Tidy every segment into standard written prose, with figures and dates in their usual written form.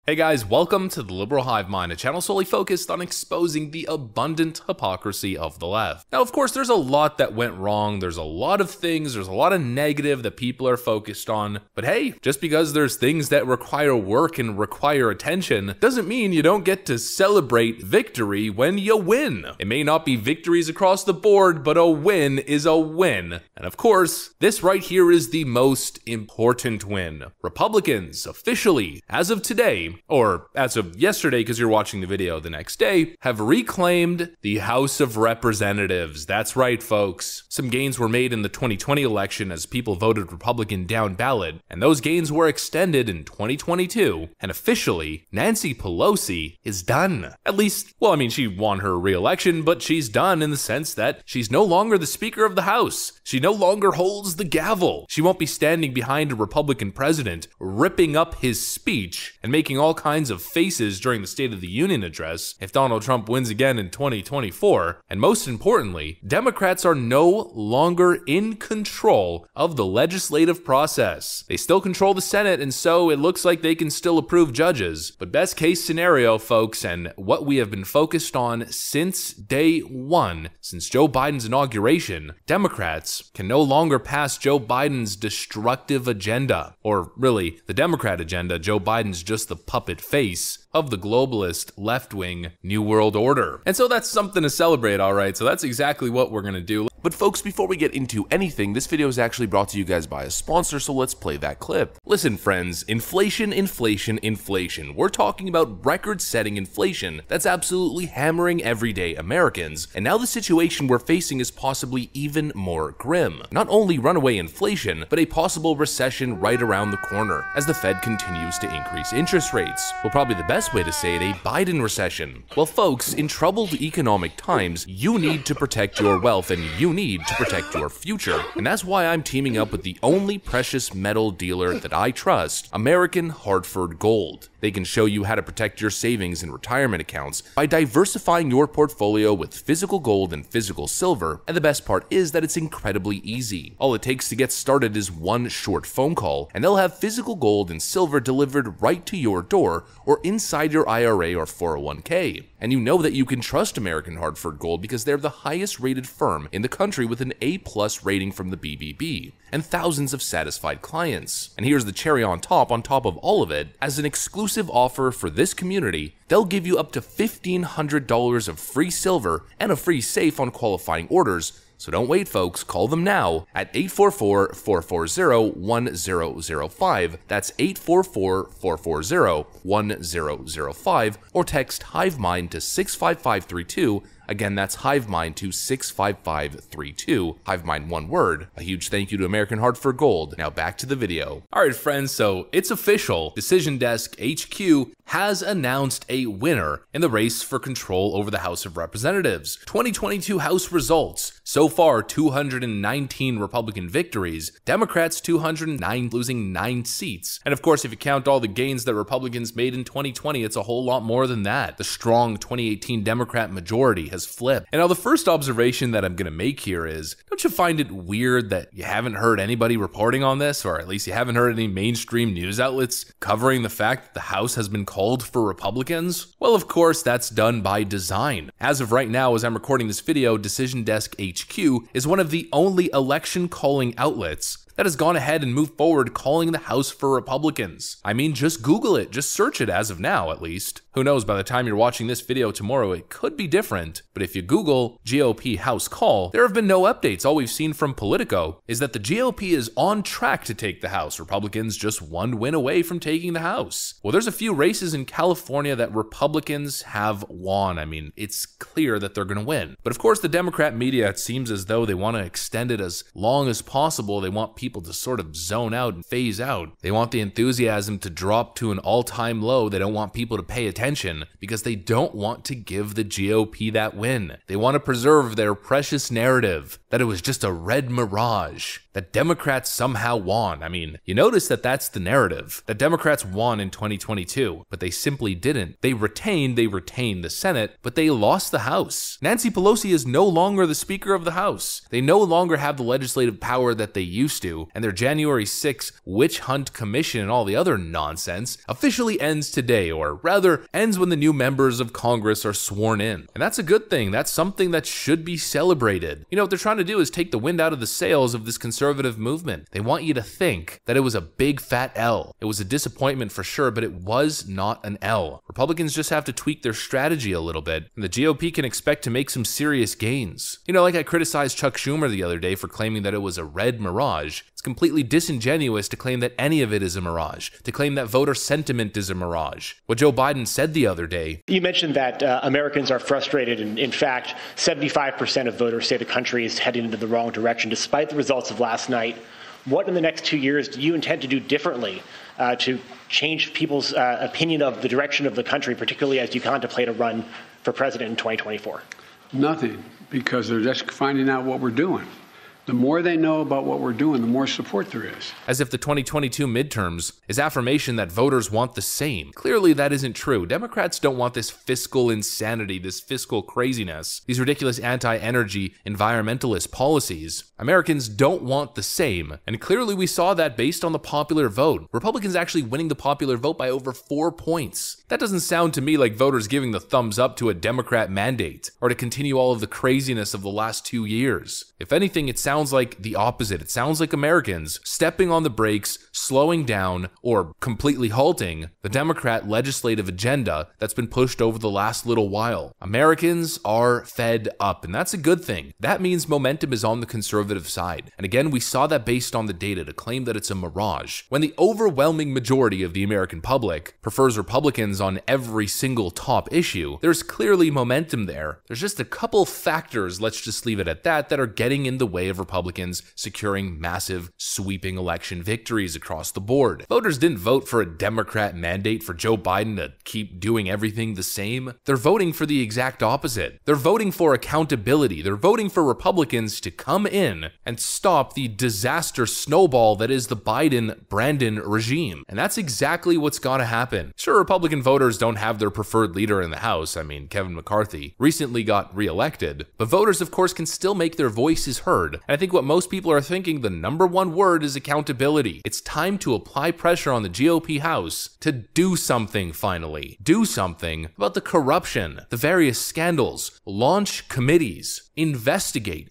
Hey guys, welcome to the Liberal Hivemind, a channel solely focused on exposing the abundant hypocrisy of the left. Now, of course, there's a lot that went wrong, there's a lot of things, there's a lot of negative that people are focused on, but hey, just because there's things that require work and require attention, doesn't mean you don't get to celebrate victory when you win. It may not be victories across the board, but a win is a win. And of course, this right here is the most important win. Republicans, officially, as of today, or as of yesterday because you're watching the video the next day, have reclaimed the House of Representatives. That's right, folks. Some gains were made in the 2020 election as people voted Republican down ballot, and those gains were extended in 2022, and officially, Nancy Pelosi is done. At least, well, I mean, she won her re-election, but she's done in the sense that she's no longer the Speaker of the House. She no longer holds the gavel. She won't be standing behind a Republican president, ripping up his speech and making all kinds of faces during the State of the Union address if Donald Trump wins again in 2024. And most importantly, Democrats are no longer in control of the legislative process. They still control the Senate, and so it looks like they can still approve judges. But best case scenario, folks, and what we have been focused on since day one, since Joe Biden's inauguration, Democrats can no longer pass Joe Biden's destructive agenda. Or really, the Democrat agenda. Joe Biden's just the puppet face of the globalist left-wing New World Order. And so that's something to celebrate, alright, so that's exactly what we're gonna do. But folks, before we get into anything, this video is actually brought to you guys by a sponsor, so let's play that clip. Listen friends, inflation. We're talking about record-setting inflation that's absolutely hammering everyday Americans, and now the situation we're facing is possibly even more grim. Not only runaway inflation, but a possible recession right around the corner as the Fed continues to increase interest rates. Well, probably the best way to say it, a Biden recession. Well folks, in troubled economic times, you need to protect your wealth and you need to protect your future. And that's why I'm teaming up with the only precious metal dealer that I trust, American Hartford Gold. They can show you how to protect your savings and retirement accounts by diversifying your portfolio with physical gold and physical silver, and the best part is that it's incredibly easy. All it takes to get started is one short phone call, and they'll have physical gold and silver delivered right to your door or inside your IRA or 401k. And you know that you can trust American Hartford Gold because they're the highest rated firm in the country with an A+ rating from the BBB and thousands of satisfied clients. And here's the cherry on top of all of it, as an exclusive offer for this community, they'll give you up to $1,500 of free silver and a free safe on qualifying orders. So don't wait folks, call them now at 844-440-1005, that's 844-440-1005, or text Hivemind to 65532, again that's Hivemind to 65532, Hivemind one word. A huge thank you to American Hartford Gold. Now back to the video. Alright friends, so it's official, Decision Desk HQ has announced a winner in the race for control over the House of Representatives. 2022 House results. So far, 219 Republican victories, Democrats 209, losing 9 seats. And of course, if you count all the gains that Republicans made in 2020, it's a whole lot more than that. The strong 2018 Democrat majority has flipped. And now the first observation that I'm gonna make here is, don't you find it weird that you haven't heard anybody reporting on this, or at least you haven't heard any mainstream news outlets covering the fact that the House has been called for Republicans? Well, of course, that's done by design. As of right now, as I'm recording this video, Decision Desk HQ is one of the only election calling outlets that has gone ahead and moved forward calling the House for Republicans. I mean, just Google it, just search it as of now at least. Who knows, by the time you're watching this video tomorrow, it could be different. But if you Google GOP House call, there have been no updates. All we've seen from Politico is that the GOP is on track to take the House. Republicans just one win away from taking the House. Well, there's a few races in California that Republicans have won. I mean, it's clear that they're gonna win. But of course, the Democrat media, it seems as though they want to extend it as long as possible. They want people to sort of zone out and phase out. They want the enthusiasm to drop to an all-time low. They don't want people to pay attention because they don't want to give the GOP that win. They want to preserve their precious narrative that it was just a red mirage. that Democrats somehow won. I mean, you notice that that's the narrative, that Democrats won in 2022, but they simply didn't. They retained the Senate, but they lost the House. Nancy Pelosi is no longer the Speaker of the House. They no longer have the legislative power that they used to, and their January 6th witch hunt commission and all the other nonsense officially ends today, or rather ends when the new members of Congress are sworn in. And that's a good thing. That's something that should be celebrated. You know, what they're trying to do is take the wind out of the sails of this conservative movement. They want you to think that it was a big fat L. It was a disappointment for sure, but it was not an L. Republicans just have to tweak their strategy a little bit, and the GOP can expect to make some serious gains. You know, like I criticized Chuck Schumer the other day for claiming that it was a red mirage. It's completely disingenuous to claim that any of it is a mirage, to claim that voter sentiment is a mirage. What Joe Biden said the other day. You mentioned that Americans are frustrated, and in fact, 75% of voters say the country is heading into the wrong direction despite the results of last night. What in the next 2 years do you intend to do differently to change people's opinion of the direction of the country, particularly as you contemplate a run for president in 2024? Nothing, because they're just finding out what we're doing. The more they know about what we're doing, the more support there is. As if the 2022 midterms is affirmation that voters want the same. Clearly that isn't true. Democrats don't want this fiscal insanity, this fiscal craziness, these ridiculous anti-energy environmentalist policies. Americans don't want the same, and clearly we saw that based on the popular vote. Republicans actually winning the popular vote by over 4 points. That doesn't sound to me like voters giving the thumbs up to a Democrat mandate, or to continue all of the craziness of the last 2 years. If anything, it sounds like the opposite. It sounds like Americans stepping on the brakes, slowing down, or completely halting the Democrat legislative agenda that's been pushed over the last little while. Americans are fed up, and that's a good thing. That means momentum is on the conservative side. And again, we saw that based on the data. To claim that it's a mirage, when the overwhelming majority of the American public prefers Republicans on every single top issue, there's clearly momentum there. There's just a couple factors, let's just leave it at that, that are getting in the way of Republicans securing massive, sweeping election victories across the board. Voters didn't vote for a Democrat mandate for Joe Biden to keep doing everything the same. They're voting for the exact opposite. They're voting for accountability. They're voting for Republicans to come in and stop the disaster snowball that is the Biden-Brandon regime. And that's exactly what's gotta happen. Sure, Republican voters don't have their preferred leader in the House. I mean, Kevin McCarthy recently got reelected, but voters, of course, can still make their voices heard. And I think what most people are thinking, the number one word is accountability. It's time to apply pressure on the GOP House to do something finally. Do something about the corruption, the various scandals, launch committees,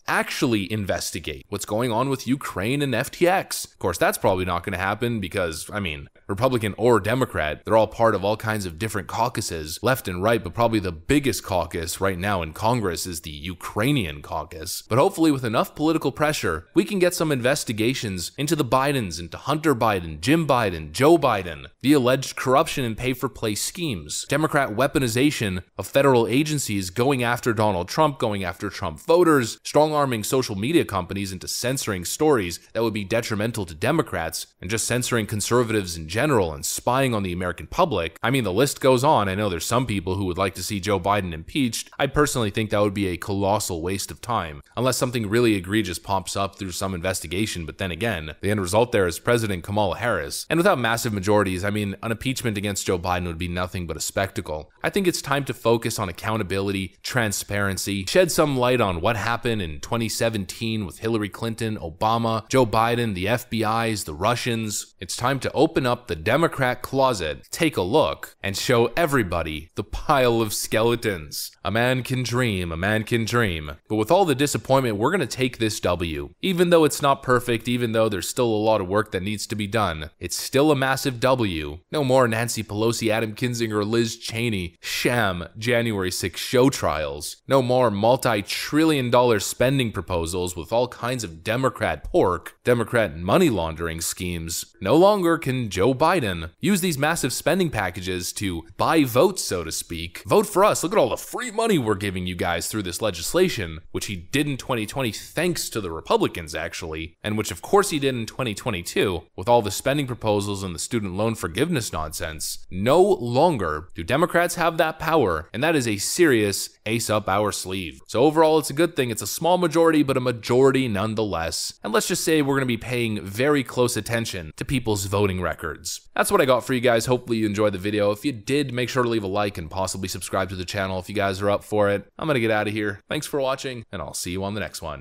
actually investigate what's going on with Ukraine and FTX. Of course, that's probably not going to happen because, I mean, Republican or Democrat, they're all part of all kinds of different caucuses, left and right, but probably the biggest caucus right now in Congress is the Ukrainian caucus. But hopefully with enough political pressure, we can get some investigations into the Bidens, into Hunter Biden, Jim Biden, Joe Biden, the alleged corruption and pay-for-play schemes, Democrat weaponization of federal agencies going after Donald Trump, going after Trump voters, strong-arming social media companies into censoring stories that would be detrimental to Democrats, and just censoring conservatives in general and spying on the American public. I mean, the list goes on. I know there's some people who would like to see Joe Biden impeached. I personally think that would be a colossal waste of time, unless something really egregious pops up through some investigation. But then again, the end result there is President Kamala Harris. And without massive majorities, I mean, an impeachment against Joe Biden would be nothing but a spectacle. I think it's time to focus on accountability, transparency, shed some light on what happened in 2017 with Hillary Clinton, Obama, Joe Biden, the FBI's, the Russians. It's time to open up the Democrat closet, take a look, and show everybody the pile of skeletons. A man can dream, a man can dream. But with all the disappointment, we're gonna take this W. Even though it's not perfect, even though there's still a lot of work that needs to be done, it's still a massive W. No more Nancy Pelosi, Adam Kinzinger, Liz Cheney, sham January 6 show trials. No more multi-trillion-dollar spending proposals with all kinds of Democrat pork, Democrat money laundering schemes. No longer can Joe Biden use these massive spending packages to buy votes, so to speak. Vote for us. Look at all the free money we're giving you guys through this legislation, which he did in 2020 thanks to the Republicans, actually, and which of course he did in 2022 with all the spending proposals and the student loan forgiveness nonsense. No longer do Democrats have that power, and that is a serious ace up our sleeve. So overall, it's a good thing. It's a small majority, but a majority nonetheless. And let's just say we're going to be paying very close attention to people's voting records. That's what I got for you guys. Hopefully you enjoyed the video. If you did, make sure to leave a like and possibly subscribe to the channel if you guys are up for it. I'm going to get out of here. Thanks for watching, and I'll see you on the next one.